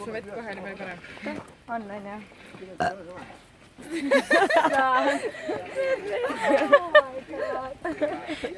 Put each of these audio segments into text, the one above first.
su vett kohe oli palju parem. On ju.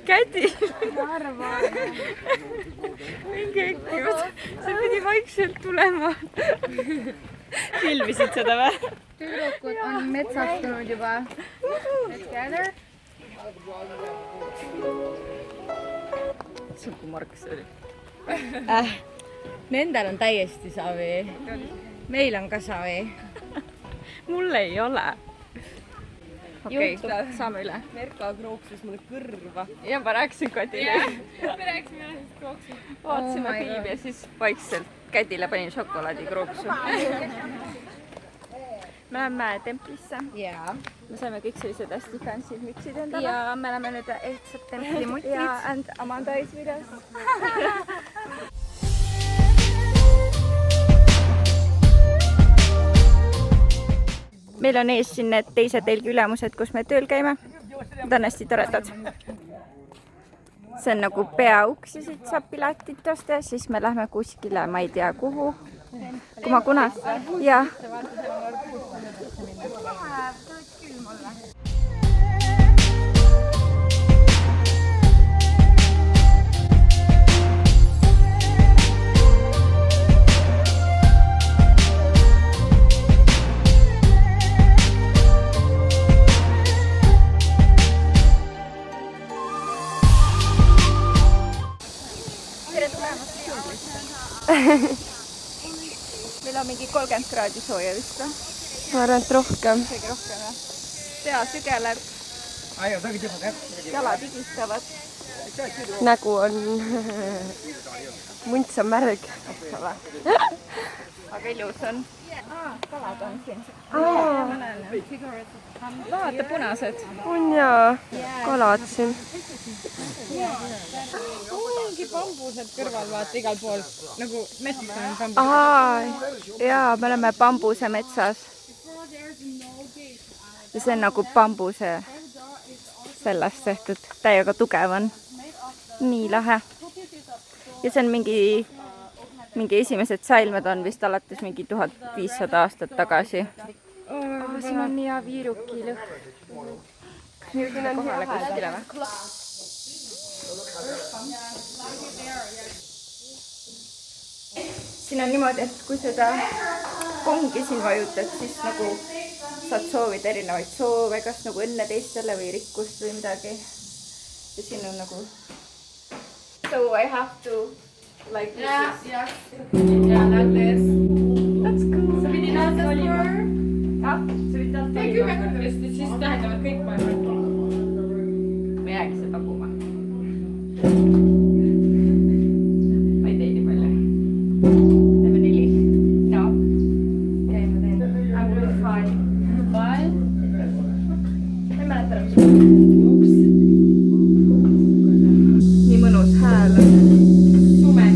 Kädi. Mingi ekkimus. See pidi vaikselt tulema. Filmisid seda või? Tüdrukud on metsastunud juba. Let's gather. Sugu Mark see oli. Nendel on täiesti savi. Meil on ka savi. Mul ei ole. Okei, saame üle. Merka krooksus mulle kõrva. Ja ma rääkisin Kadile. Me rääkisime ühest krooksu. Vaatasime filmi ja siis vaikselt Kadile panin šokolaadi krooksu. Me läheme templisse. Jaa. Me saime kõik sellised hästi fancy mütsid endale. Ja me oleme nüüd ehtsad templimutid. Ja and Amanda is with us. Meil on ees siin need teised telgi ülemused, kus me tööl käime. Need on hästi toredad. See on nagu peauks ja siit saab piletit osta ja siis me lähme kuskile, ma ei tea kuhu. Kui ma kunas... Jah. Meil on mingi 30 kraadi sooja vist või? Ma arvan, et rohkem. Isegi rohkem jah. Pea sügeleb. Jalad higistavad. Nägu on... Munts on märg. Aga ilus on. Kalad on siin. Vaata punased. On jaa. Kalad siin. Mingi bambused kõrval vaata igal pool. Nagu mets on bambus. Ahaa, jaa, me oleme bambuse metsas. Ja see on nagu bambuse sellest tehtud. Täiega tugev on. Nii lahe. Ja see on mingi esimesed säilmed on vist alates mingi 1500 aastat tagasi. Siin on nii hea viiruki lõhn. Siin on kohale kuskile või? Siin on niimoodi, et kui seda kongi siin vajutad, siis nagu saad soovida erinevaid soove, kas nagu õnne teistele või rikkust või midagi. Ja siin on nagu... So I have to like this. Yeah, like this. That's cool. Sa pidid aastast for? Jah, sa pidid alt Ei, 10 korterist, siis tähendavad kõik maailma. Ma jäägi seda paguma. Ma ei tee nii palju. Teeme 4. No. Okei, ma teen. I'm doing 5. 5? Ma ei mäleta enam. Ups. Nii mõnus hääl on. Sume.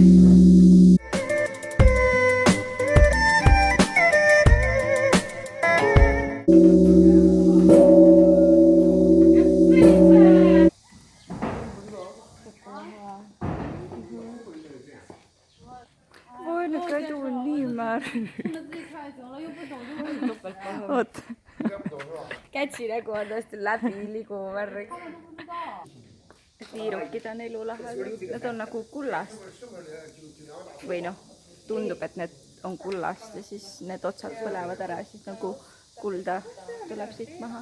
Voi nyt kadu on niin määrä. Oot. Kätsi nägu on tõesti läbi liiguv värk. Viirukid on elulahel. Need on nagu kullast. Või noh, tundub, et need on kullast ja siis need otsad põlevad ära ja siis nagu kulda tuleb siit maha.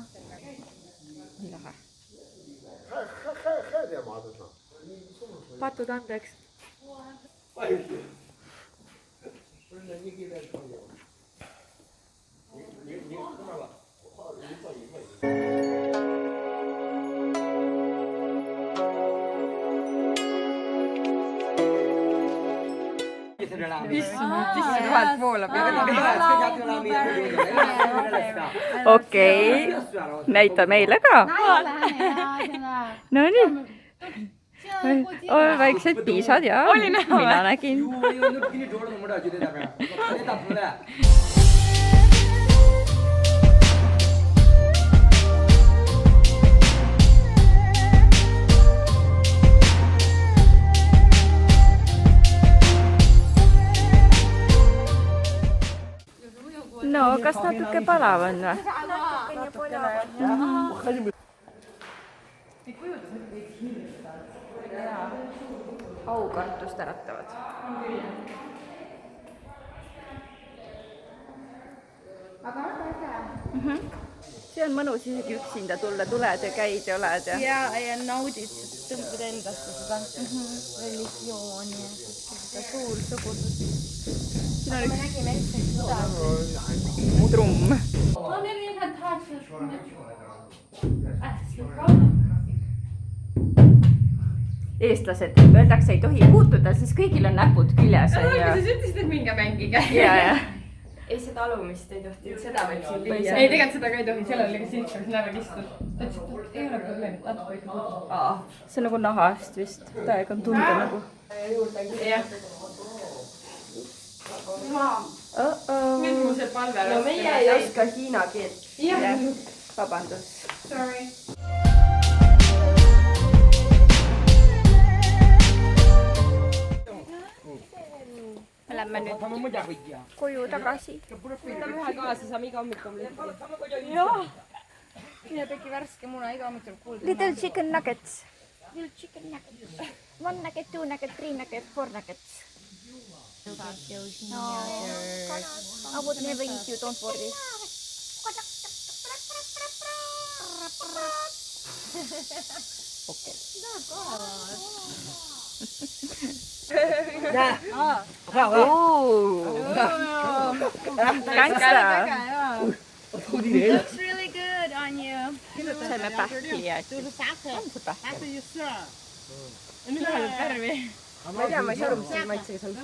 Nii lahe. Patud andeks. Vahelt voolab. Okei, näita meile ka. No nii. Väiksed piisad ja mina nägin. no kas natuke palav on või? Aukartust äratavad. See on mõnus isegi üksinda tulla, tuled ja käid ja oled ja... Ja naudid, tõmbad endasse seda religiooni ja seda suursugusust. Siin on üks trumm. Eestlased, öeldakse, ei tohi puutuda, siis kõigil on näpud küljes. Alguses ütlesid, et minge mängige. Ei, seda alumist ei tohti, seda võib siin lüüa. Ei, tegelikult seda ka ei tohi, seal oli ka siit, mis näeme kistud. Ta ütles, et ei ole probleemi, natuke ikka puutuda. See on nagu nahast vist, täiega on tunda nagu. Jah. Nüüd mul see palve No meie ei oska hiina keelt. Jah. Vabandus. Sorry. Me lähme nüüd koju tagasi. Võtame ühe kaasa, saame iga hommik omletti. Jah. Mine tegi värske muna, iga hommik tuleb kuulda. Little chicken nuggets. Little chicken nuggets. 1 nugget, 2 nugget, 3 nugget, 4 nuggets. No, I would never eat you, don't worry. Okay. Gangsta. Looks really good on you. Saime pähkli ja After you serve. Ja nüüd läheb värvi. Ma ei tea, ma ei saa aru, mis selle maitsega see on.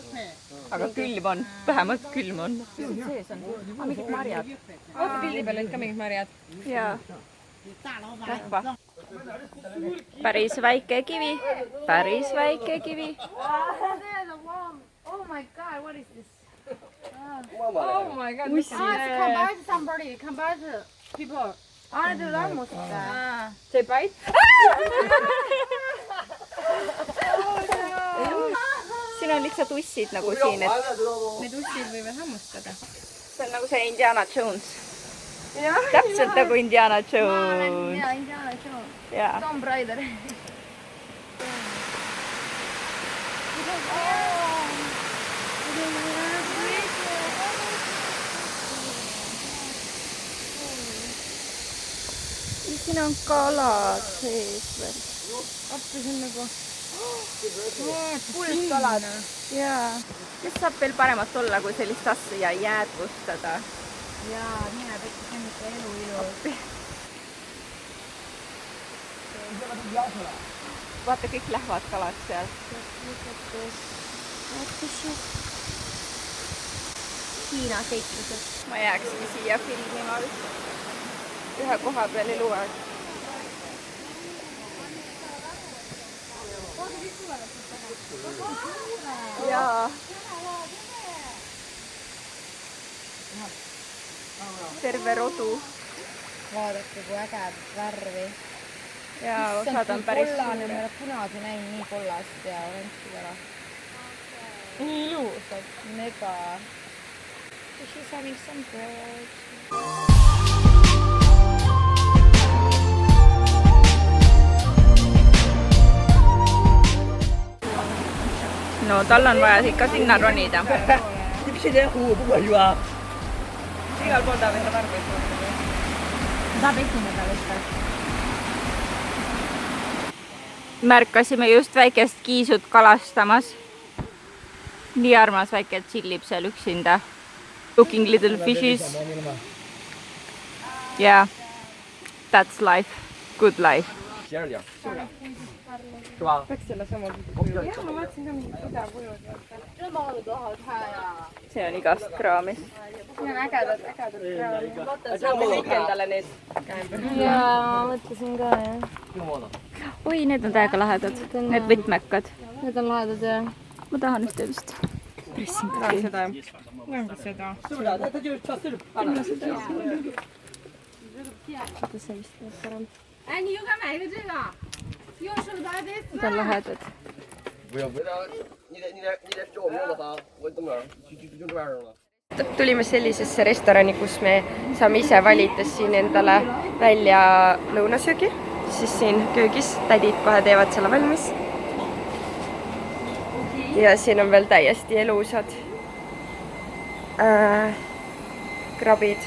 aga külm on, vähemalt külm on. Mis siin sees on? Mingid marjad. Oota, pildi peal olid ka mingid marjad. Jaa. Rahva. Päris väike kivi. Päris väike kivi. Oh my god, what is this? Oh my god. It's compared to somebody, compared to people. Need tuleb hammustada. See bait? Siin on lihtsalt ussid nagu siin, et Need ussid võivad hammustada. see on nagu see Indiana Jones. Täpselt nagu Indiana Jones. Indiana Jones. Jaa. Tomb Raider. Ja siin on kalad sees veel. Appi, see on nagu... Pulskalad. Jaa. Kes saab veel paremat olla, kui sellist asja jäädvustada? Jaa, mine pekki, see on ikka elu ilus. Vaata, kõik lähevad kalad seal. Hiina seiklused. Ma jääkski siia filmima vist. Ühe koha peal eluaeg. Jaa. Terve rodu. Vaadake, kui äged värvi. Jaa, osad on päris kollane, ma ei ole kunagi näinud nii kollast ja oranži ära. Nii ilusad. Mega. She's having some bread. No tal on vaja ikka sinna ronida. Igal pool tahab enda värvi. Saab esineda lihtsalt. Märkasime just väikest kiisut kalastamas. Nii armas väike chillib seal üksinda. Looking little fishes. Yeah, that's life. Good life. Läks selle sama kuju. Jah, ma vaatasin ka mingit kudakuju. See on igast kraamis. Siin on ägedad kraami. Saame kõik endale need. Jaa, ma mõtlesin ka, jah. Oi, need on täiega lahedad. Need võtmekad. Need on lahedad, jah. Ma tahan ühte vist. Pressin ka seda. Näen ka seda. Need on lahedad. 不要，你得做名了啥？我等会儿就这玩意儿了。tulime sellisesse restorani, kus me saame ise valida siin endale välja lõunasöögi. Siis siin köögis tädid kohe teevad selle valmis. Ja siin on veel täiesti elusad krabid,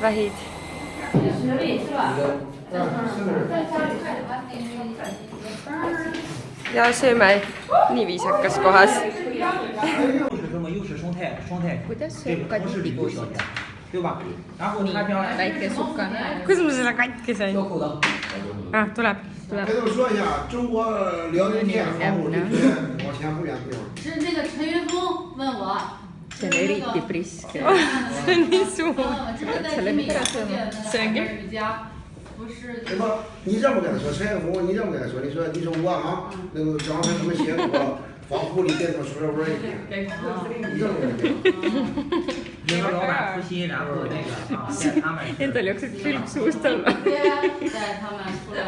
vähid. Ja sööme nii viisakas kohas. Kuidas sööb kaditikuusid? Nii, väike sukan. Kus ma selle katki sain? Tuleb. 跟他们说一下，中国辽宁片航母这些往前不远地方。 是那个陈云峰问我， See on eriti priske. See on nii suur. 在米家附近的瑜伽，不是。 什么？你这么跟他说，陈云峰，你这么跟他说，你说我啊，那个张晨他们写过，防护里变成塑料味儿一样。你这么跟他说。 那个老板夫妻，然后那个啊，带他们。 Endal jooksid külg suust alla. 带他们出来。